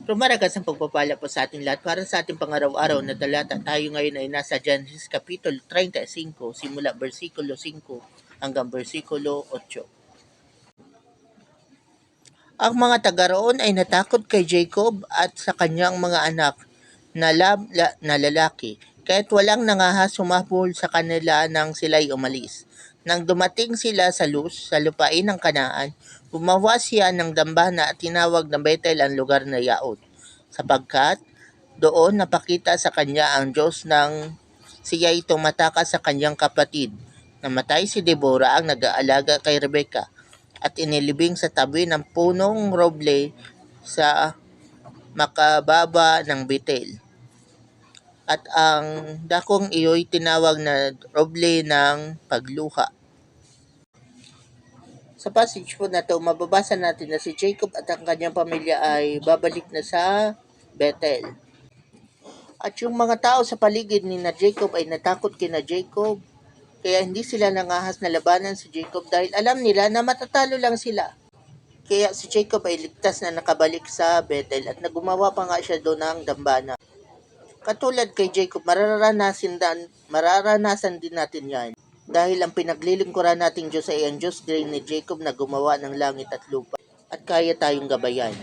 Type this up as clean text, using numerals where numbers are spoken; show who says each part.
Speaker 1: Rumaragas ang pagpapala po sa ating lahat para sa ating pangaraw-araw na talata. Tayo ngayon ay nasa Genesis Kapitulo 35, simula versikulo 5 hanggang versikulo 8. Ang mga taga roon ay natakot kay Jacob at sa kanyang mga anak na lalaki, kaya't walang nangahas sumapol sa kanila nang sila'y umalis. Nang dumating sila sa Luz, sa lupain ng Kanaan, gumawa siya ng dambana at tinawag na Bethel ang lugar na yaon, sapagkat doon napakita sa kanya ang Diyos nang siya'y tumatakas sa kanyang kapatid. Namatay si Deborah ang nag-aalaga kay Rebecca at inilibing sa tabi ng punong roble sa makababa ng Bethel. At ang dakong iyo'y tinawag na roble ng pagluha. Sa passage po na ito, mababasa natin na si Jacob at ang kanyang pamilya ay babalik na sa Bethel. At yung mga tao sa paligid ni na Jacob ay natakot kina Jacob, kaya hindi sila nangahas na labanan si Jacob dahil alam nila na matatalo lang sila. Kaya si Jacob ay ligtas na nakabalik sa Bethel at nagumawa pa nga siya doon ng dambana. Katulad kay Jacob, mararanasan din natin yan. Dahil ang pinaglilingkuran nating Diyos ay ang Diyos din ni Jacob na gumawa ng langit at lupa at kaya tayong gabayan.